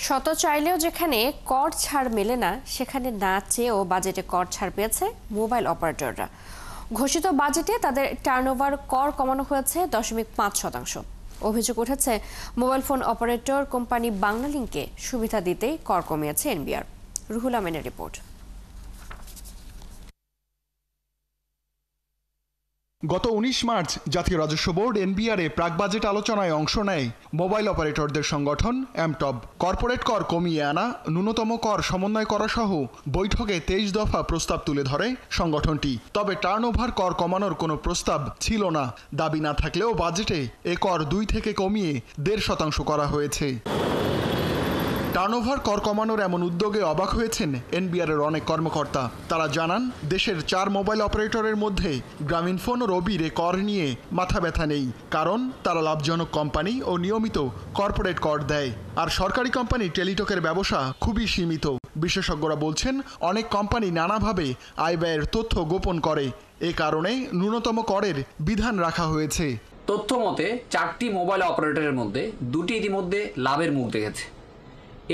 শত চাইলেও যেখানে কর ছাড় মেলে না, সেখানে না চেয়েও বাজেটে কর ছাড় পেয়েছে মোবাইল অপারেটররা। ঘোষিত বাজেটে তাদের টার্নওভার কর কমানো হয়েছে 0.5%। অভিযোগ উঠেছে মোবাইল ফোন অপারেটর কোম্পানি বাংলালিংককে সুবিধা দিতেই কর কমিয়েছে এনবিআর। রুহুল আমিনের রিপোর্ট। গত 19 মার্চ জাতীয় রাজস্ব বোর্ড এনবিআরে প্রাক বাজেট আলোচনায় অংশ নেয় মোবাইল অপারেটরদের সংগঠন এমটব। কর্পোরেট কর কমিয়ে আনা, ন্যূনতম কর সমন্বয় করা সহ বৈঠকে 23 দফা প্রস্তাব তুলে ধরে সংগঠনটি। তবে টার্নওভার কর কমানোর কোনো প্রস্তাব ছিল না। দাবি না থাকলেও বাজেটে এ কর 2 থেকে কমিয়ে 1.5% করা হয়েছে। টার্নওভার কর কমানোর এমন উদ্যোগে অবাক হয়েছেন এনবিআরের অনেক কর্মকর্তা। তারা জানান, দেশের 4 মোবাইল অপারেটরের মধ্যে গ্রামীণফোন ও রবির এ কর নিয়ে মাথা ব্যথা নেই, কারণ তারা লাভজনক কোম্পানি ও নিয়মিত কর্পোরেট কর দেয়। আর সরকারি কোম্পানি টেলিটকের ব্যবসা খুবই সীমিত। বিশেষজ্ঞরা বলছেন, অনেক কোম্পানি নানাভাবে আয় ব্যয়ের তথ্য গোপন করে। এ কারণে ন্যূনতম করের বিধান রাখা হয়েছে। তথ্য মতে 4টি মোবাইল অপারেটরের মধ্যে 2টি ইতিমধ্যে লাভের মুখ দেখেছে।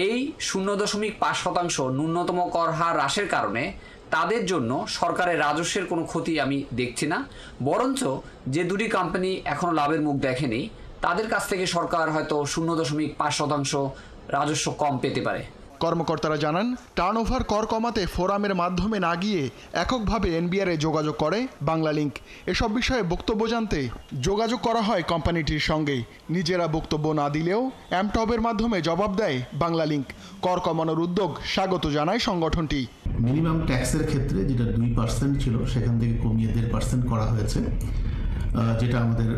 এই 0.5% ন্যূনতম কর হার হ্রাসের কারণে তাদের জন্য সরকারের রাজস্বের কোনো ক্ষতি আমি দেখছি না, বরঞ্চ যে 2টি কোম্পানি এখনও লাভের মুখ দেখেনি তাদের কাছ থেকে সরকার হয়তো 0.5% রাজস্ব কম পেতে পারে। কর্মকর্তারা জানান, টার্নওভার কর কমাতে ফোরামের মাধ্যমে না গিয়ে এককভাবে এনবিআরে যোগাযোগ করে বাংলালিংক। এসব বিষয়ে বক্তব্য জানতে যোগাযোগ করা হয় কোম্পানিটির সঙ্গে। নিজেরা বক্তব্য না দিলেও এমটবের মাধ্যমে জবাব দেয় বাংলালিংক। কর কমানোর উদ্যোগ স্বাগত জানায় সংগঠনটি। মিনিমাম ট্যাক্সের ক্ষেত্রে যেটা 2% ছিল, সেখান থেকে কমিয়ে 1.5% করা হয়েছে, যেটা আমাদের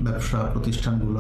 ব্যবসা প্রতিষ্ঠানগুলো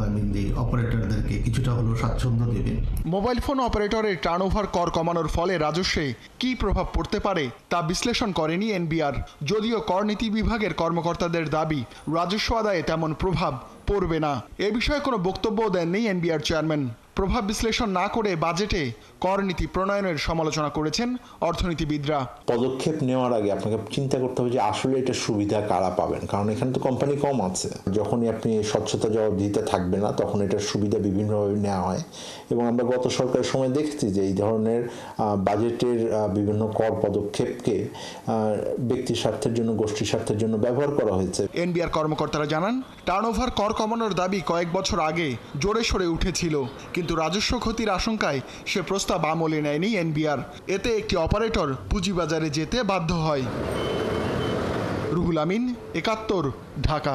অপারেটরদেরকে কিছুটা হলেও স্বাচ্ছন্দ্য দেবে। মোবাইল ফোন অপারেটরের টার্নওভার কর কমানোর ফলে রাজস্বে কী প্রভাব পড়তে পারে তা বিশ্লেষণ করেনি এনবিআর। যদিও কর নীতি বিভাগের কর্মকর্তাদের দাবি, রাজস্ব আদায়ে তেমন প্রভাব পড়বে না। এ বিষয়ে কোনো বক্তব্যও দেননি এনবিআর চেয়ারম্যান। প্রভাব বিশ্লেষণ না করে বাজেটে কর নীতি প্রণয়নের সমালোচনা করেছেন অর্থনীতিবিদরা। পদক্ষেপ নেওয়ার আগে আপনাকে চিন্তা করতে হবে যে আসলে এটা সুবিধা কারা পাবেন, কারণ এখানে তো কোম্পানি কম আছে। যখনই আপনি স্বচ্ছতা জবাবদিহিতা থাকবে না, তখন এটার সুবিধা বিভিন্নভাবে নেওয়া হয়। এবং আমরা গত সরকারের সময় দেখেছি যে এই ধরনের বাজেটের বিভিন্ন কর পদক্ষেপকে ব্যক্তি স্বার্থের জন্য, গোষ্ঠী স্বার্থের জন্য ব্যবহার করা হয়েছে। এনবিআর কর্মকর্তারা জানান, টার্নওভার কর কমানোর দাবি কয়েক বছর আগে জোরে সোরে উঠেছিল, কিন্তু রাজস্ব ক্ষতির আশঙ্কায় সে প্রস্তাব আমলে নেয়নি এনবিআর। এতে একটি অপারেটর পুঁজিবাজারে যেতে বাধ্য হয়। রুহুল আমিন, 71, ঢাকা।